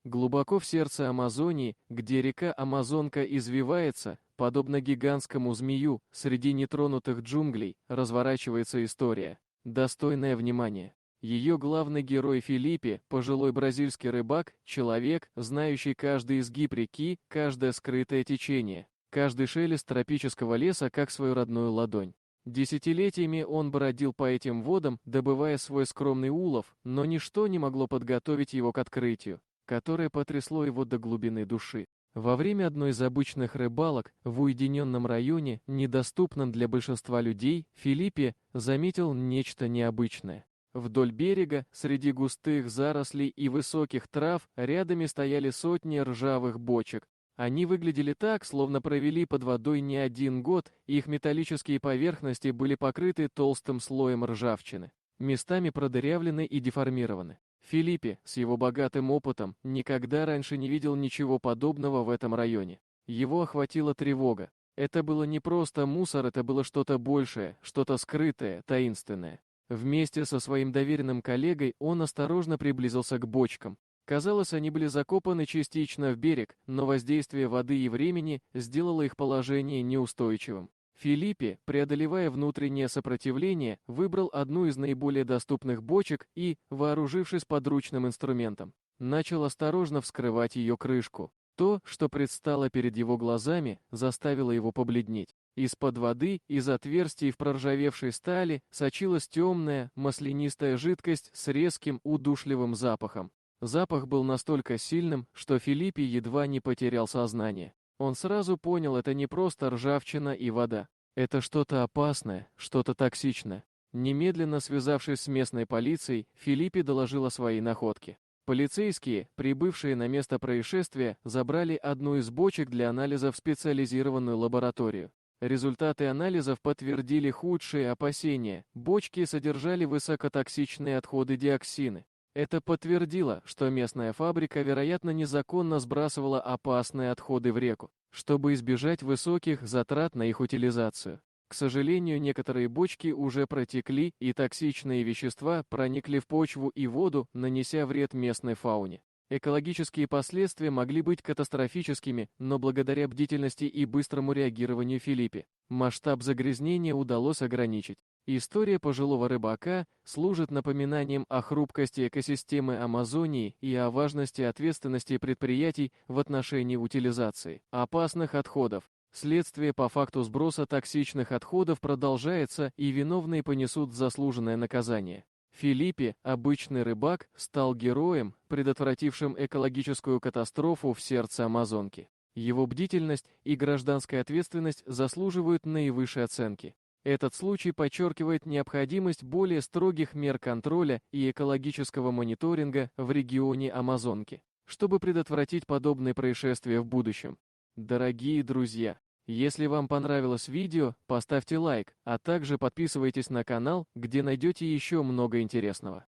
Глубоко в сердце Амазонии, где река Амазонка извивается, подобно гигантскому змею, среди нетронутых джунглей, разворачивается история, достойная внимания. Ее главный герой Филиппе, пожилой бразильский рыбак, человек, знающий каждый изгиб реки, каждое скрытое течение, каждый шелест тропического леса как свою родную ладонь. Десятилетиями он бродил по этим водам, добывая свой скромный улов, но ничто не могло подготовить его к открытию, которое потрясло его до глубины души. Во время одной из обычных рыбалок в уединенном районе, недоступном для большинства людей, Филиппе заметил нечто необычное. Вдоль берега, среди густых зарослей и высоких трав, рядами стояли сотни ржавых бочек. Они выглядели так, словно провели под водой не один год, и их металлические поверхности были покрыты толстым слоем ржавчины, местами продырявлены и деформированы. Филиппе, с его богатым опытом, никогда раньше не видел ничего подобного в этом районе. Его охватила тревога. Это было не просто мусор, это было что-то большее, что-то скрытое, таинственное. Вместе со своим доверенным коллегой он осторожно приблизился к бочкам. Казалось, они были закопаны частично в берег, но воздействие воды и времени сделало их положение неустойчивым. Филиппе, преодолевая внутреннее сопротивление, выбрал одну из наиболее доступных бочек и, вооружившись подручным инструментом, начал осторожно вскрывать ее крышку. То, что предстало перед его глазами, заставило его побледнеть. Из-под воды, из отверстий в проржавевшей стали, сочилась темная, маслянистая жидкость с резким, удушливым запахом. Запах был настолько сильным, что Филиппе едва не потерял сознание. Он сразу понял, это не просто ржавчина и вода. Это что-то опасное, что-то токсичное. Немедленно связавшись с местной полицией, Филиппе доложил о своей находке. Полицейские, прибывшие на место происшествия, забрали одну из бочек для анализа в специализированную лабораторию. Результаты анализов подтвердили худшие опасения. Бочки содержали высокотоксичные отходы диоксины. Это подтвердило, что местная фабрика, вероятно, незаконно сбрасывала опасные отходы в реку, чтобы избежать высоких затрат на их утилизацию. К сожалению, некоторые бочки уже протекли, и токсичные вещества проникли в почву и воду, нанеся вред местной фауне. Экологические последствия могли быть катастрофическими, но благодаря бдительности и быстрому реагированию Филиппе, масштаб загрязнения удалось ограничить. История пожилого рыбака служит напоминанием о хрупкости экосистемы Амазонии и о важности ответственности предприятий в отношении утилизации опасных отходов. Следствие по факту сброса токсичных отходов продолжается, и виновные понесут заслуженное наказание. Филиппе, обычный рыбак, стал героем, предотвратившим экологическую катастрофу в сердце Амазонки. Его бдительность и гражданская ответственность заслуживают наивысшей оценки. Этот случай подчеркивает необходимость более строгих мер контроля и экологического мониторинга в регионе Амазонки, чтобы предотвратить подобные происшествия в будущем. Дорогие друзья, если вам понравилось видео, поставьте лайк, а также подписывайтесь на канал, где найдете еще много интересного.